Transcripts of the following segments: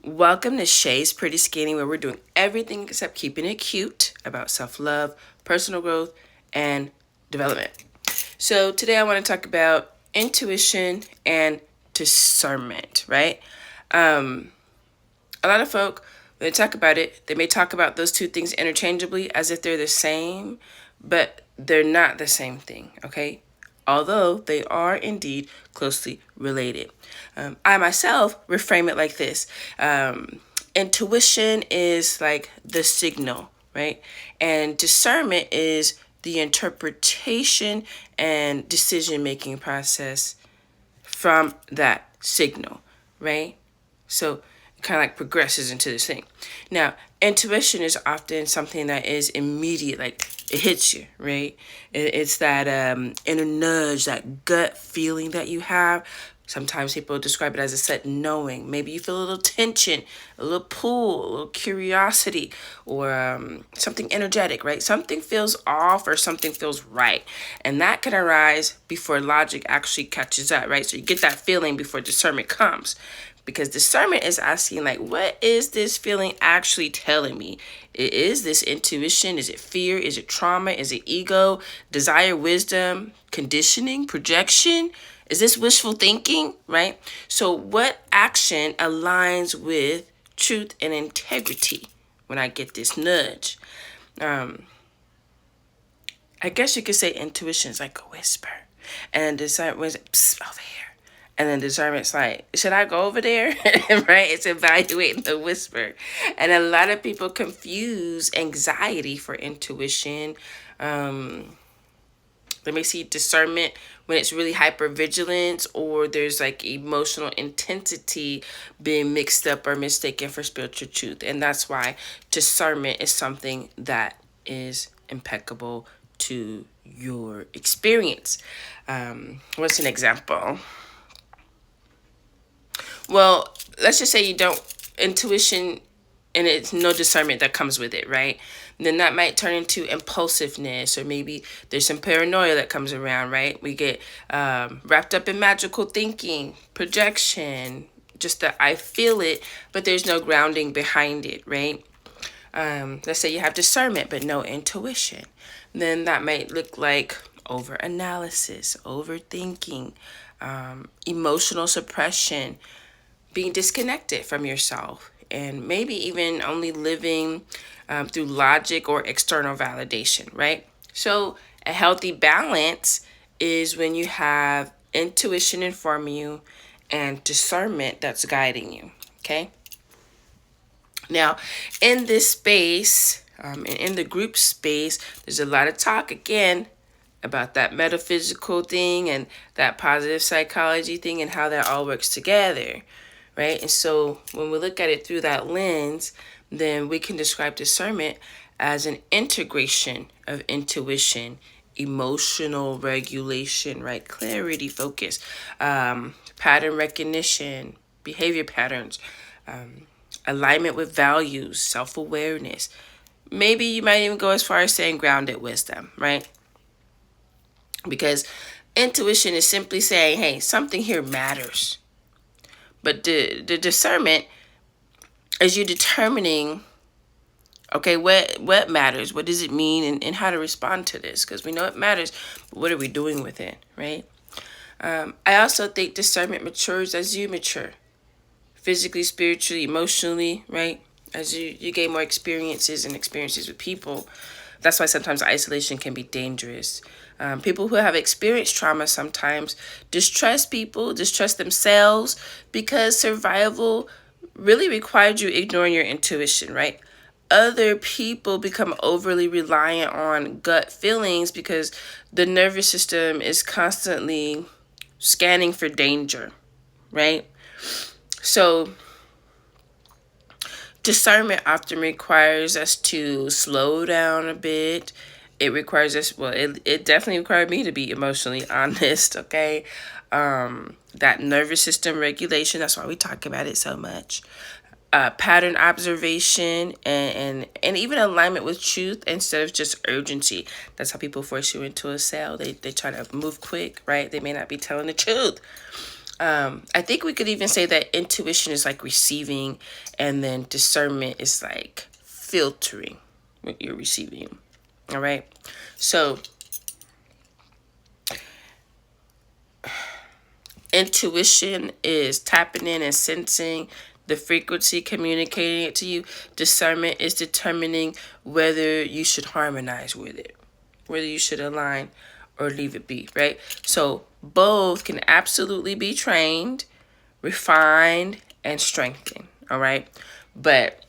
Welcome to Shea's Pretty Skinny, where we're doing everything except keeping it cute about self-love, personal growth, and development. So today I want to talk about intuition and discernment, right? A lot of folk, when they talk about it, they may talk about those two things interchangeably as if they're the same, but they're not the same thing, okay? Although they are indeed closely related. I myself reframe it like this. Intuition is like the signal, right? And discernment is the interpretation and decision-making process from that signal, right? So it kind of like progresses into this thing. Now, intuition is often something that is immediate, like it hits you, right? It's that inner nudge, that gut feeling that you have. Sometimes people describe it as a set knowing. Maybe you feel a little tension, a little pull, a little curiosity, or something energetic, right? Something feels off or something feels right. And that can arise before logic actually catches up, right? So you get that feeling before discernment comes. Because discernment is asking, like, what is this feeling actually telling me? Is this intuition? Is it fear? Is it trauma? Is it ego? Desire, wisdom, conditioning, projection? Is this wishful thinking, right? So what action aligns with truth and integrity when I get this nudge? I guess you could say intuition is like a whisper. And discernment was over here. And then discernment's like, should I go over there? Right? It's evaluating the whisper. And a lot of people confuse anxiety for intuition. Let me see, discernment when it's really hypervigilance, or there's like emotional intensity being mixed up or mistaken for spiritual truth. And that's why discernment is something that is impeccable to your experience. What's an example? Well, let's just say you don't, intuition and it's no discernment that comes with it, right? Then that might turn into impulsiveness, or maybe there's some paranoia that comes around, right? We get wrapped up in magical thinking, projection, just that I feel it, but there's no grounding behind it, right? Let's say you have discernment but no intuition. Then that might look like over-analysis, overthinking, emotional suppression, being disconnected from yourself, and maybe even only living through logic or external validation, right? So a healthy balance is when you have intuition informing you and discernment that's guiding you, okay? Now, in this space, and in the group space, there's a lot of talk, again, about that metaphysical thing and that positive psychology thing and how that all works together, right? And so when we look at it through that lens, then we can describe discernment as an integration of intuition, emotional regulation, right? Clarity, focus, pattern recognition, behavior patterns, alignment with values, self-awareness. Maybe you might even go as far as saying grounded wisdom, right? Because intuition is simply saying, hey, something here matters. But the discernment is you determining, okay, what matters? What does it mean? And how to respond to this? Because we know it matters, but what are we doing with it, right? I also think discernment matures as you mature. Physically, spiritually, emotionally, right? As you gain more experiences with people. That's why sometimes isolation can be dangerous. People who have experienced trauma sometimes distrust people, distrust themselves, because survival really required you ignoring your intuition, right? Other people become overly reliant on gut feelings because the nervous system is constantly scanning for danger, right? So discernment often requires us to slow down a bit. It requires us, well, it definitely required me to be emotionally honest, okay? That nervous system regulation, that's why we talk about it so much. Pattern observation and even alignment with truth instead of just urgency. That's how people force you into a cell. They try to move quick, right? They may not be telling the truth. I think we could even say that intuition is like receiving, and then discernment is like filtering what you're receiving. All right. So intuition is tapping in and sensing the frequency, communicating it to you. Discernment is determining whether you should harmonize with it, whether you should align or leave it be, right? So both can absolutely be trained, refined, and strengthened, all right? But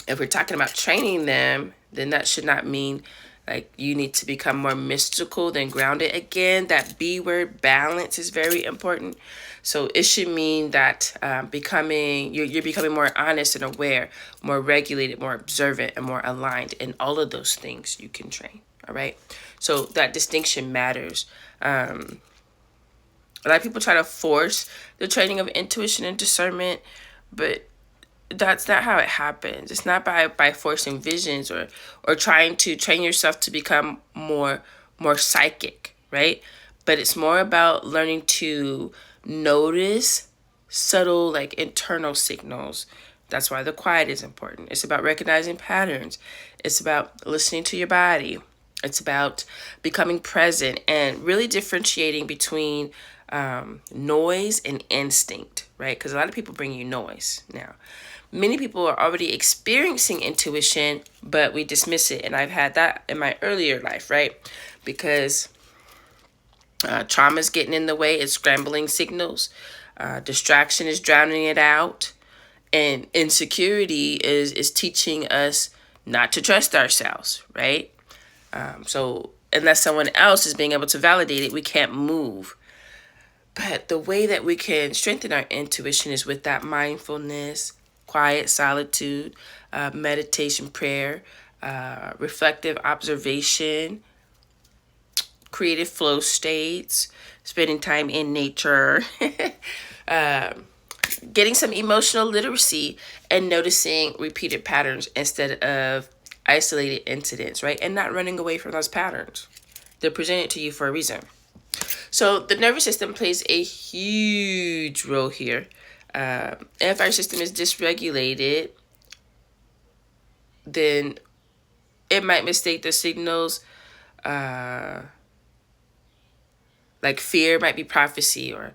if we're talking about training them, then that should not mean like you need to become more mystical than grounded. Again, that B word, balance, is very important. So it should mean that you're becoming more honest and aware, more regulated, more observant, and more aligned. And all of those things you can train. All right. So that distinction matters. A lot of people try to force the training of intuition and discernment, but that's not how it happens. It's not by forcing visions or trying to train yourself to become more psychic, right? But it's more about learning to notice subtle like internal signals. That's why the quiet is important. It's about recognizing patterns. It's about listening to your body. It's about becoming present and really differentiating between noise and instinct, right? Because a lot of people bring you noise now. Many people are already experiencing intuition, but we dismiss it. And I've had that in my earlier life, right? Because trauma's getting in the way, it's scrambling signals. Distraction is drowning it out. And insecurity is teaching us not to trust ourselves, right? So unless someone else is being able to validate it, we can't move. But the way that we can strengthen our intuition is with that mindfulness, quiet solitude, meditation, prayer, reflective observation, creative flow states, spending time in nature, getting some emotional literacy, and noticing repeated patterns instead of isolated incidents, right? And not running away from those patterns. They're presented to you for a reason. So the nervous system plays a huge role here. If our system is dysregulated, then it might mistake the signals, like fear might be prophecy, or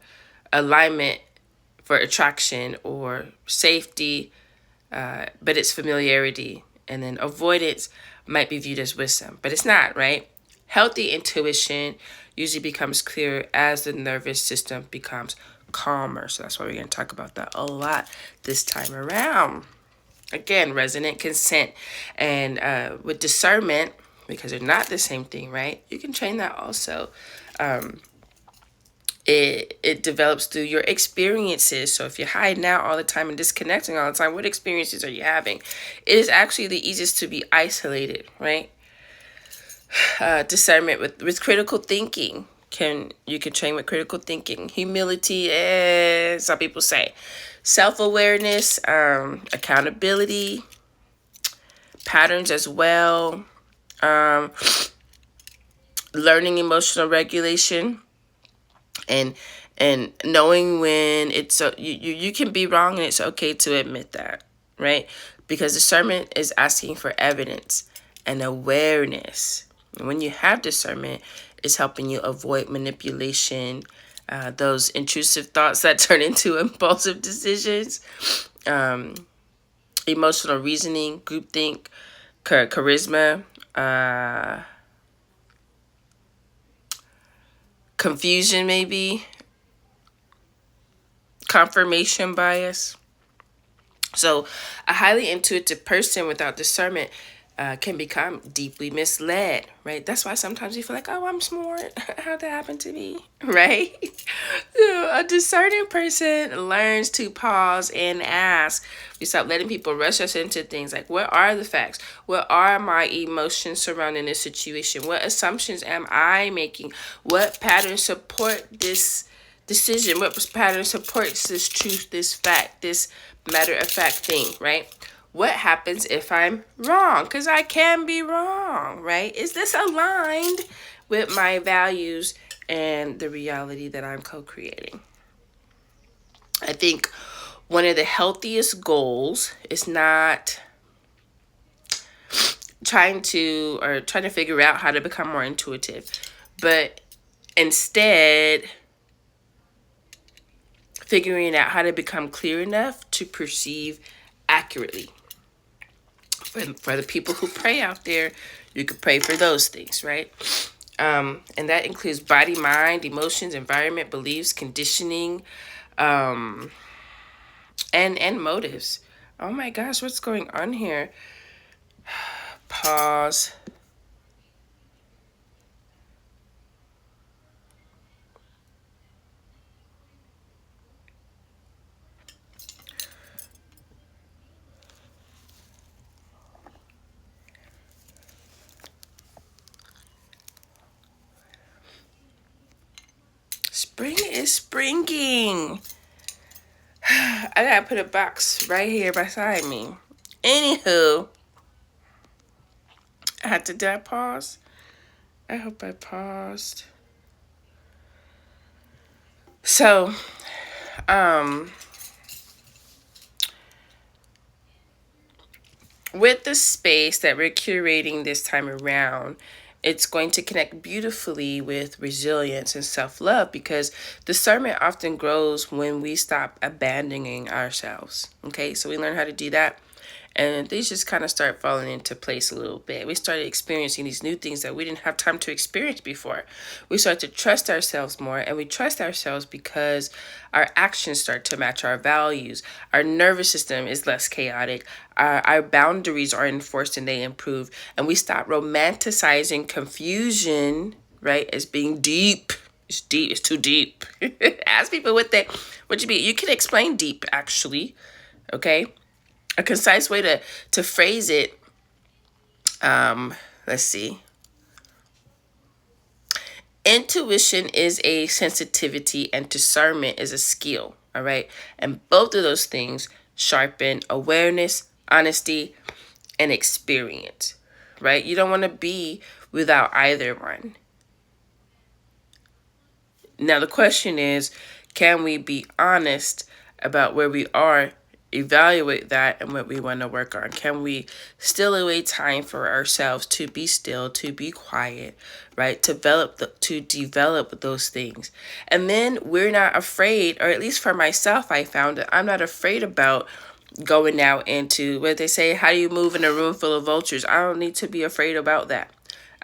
alignment for attraction, or safety, but it's familiarity. And then avoidance might be viewed as wisdom, but it's not, right? Healthy intuition usually becomes clearer as the nervous system becomes calmer. So that's why we're going to talk about that a lot this time around. Again, resonant consent. And with discernment, because they're not the same thing, right? You can train that also. It develops through your experiences. So if you're hiding out all the time and disconnecting all the time, what experiences are you having? It is actually the easiest to be isolated, right? Discernment with critical thinking. You can train with critical thinking. Humility, some people say. Self-awareness, accountability, patterns as well. Learning emotional regulation, and knowing when it's you can be wrong and it's okay to admit that, right? Because discernment is asking for evidence and awareness. And when you have discernment, it's helping you avoid manipulation, those intrusive thoughts that turn into impulsive decisions, emotional reasoning, groupthink, charisma, confusion, maybe confirmation bias. So a highly intuitive person without discernment can become deeply misled, right? That's why sometimes you feel like, oh, I'm smart. How'd that happen to me, right? So a discerning person learns to pause and ask. We stop letting people rush us into things like, what are the facts? What are my emotions surrounding this situation? What assumptions am I making? What patterns support this decision? What pattern supports this truth, this fact, this matter of fact thing, right? What happens if I'm wrong? Because I can be wrong, right? Is this aligned with my values and the reality that I'm co-creating? think one of the healthiest goals is not trying to figure out how to become more intuitive, but instead figuring out how to become clear enough to perceive accurately. For the people who pray out there, you could pray for those things, right? And that includes body, mind, emotions, environment, beliefs, conditioning, and motives. Oh my gosh, what's going on here? Pause. Spring is springing. I gotta put a box right here beside me. Anywho, did I pause? I hope I paused. So, with the space that we're curating this time around, it's going to connect beautifully with resilience and self love, because discernment often grows when we stop abandoning ourselves. Okay, so we learn how to do that. And these just kind of start falling into place a little bit. We started experiencing these new things that we didn't have time to experience before. We start to trust ourselves more, and we trust ourselves because our actions start to match our values. Our nervous system is less chaotic. Our boundaries are enforced and they improve. And we stop romanticizing confusion, right, as being deep. It's deep. It's too deep. Ask people what you mean. You can explain deep, actually. Okay, a concise way to phrase it, let's see. Intuition is a sensitivity and discernment is a skill, all right? And both of those things sharpen awareness, honesty, and experience, right? You don't want to be without either one. Now, the question is, can we be honest about where we are, evaluate that, and what we want to work on? Can we still away time for ourselves to be still, to be quiet, right? To develop those things. And then we're not afraid, or at least for myself, I found that I'm not afraid about going out into what they say, how do you move in a room full of vultures? I don't need to be afraid about that.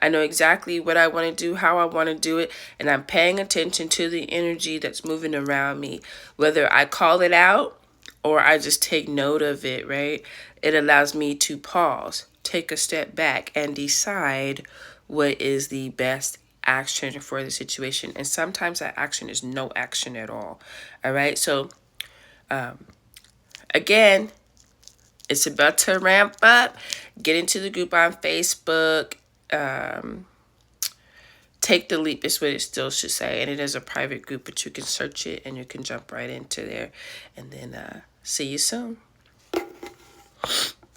I know exactly what I want to do, how I want to do it, and I'm paying attention to the energy that's moving around me. Whether I call it out or I just take note of it, right? It allows me to pause, take a step back, and decide what is the best action for the situation. And sometimes that action is no action at all. All right. So, again, it's about to ramp up. Get into the group on Facebook. Take the leap is what it still should say. And it is a private group, but you can search it and you can jump right into there. And then see you soon.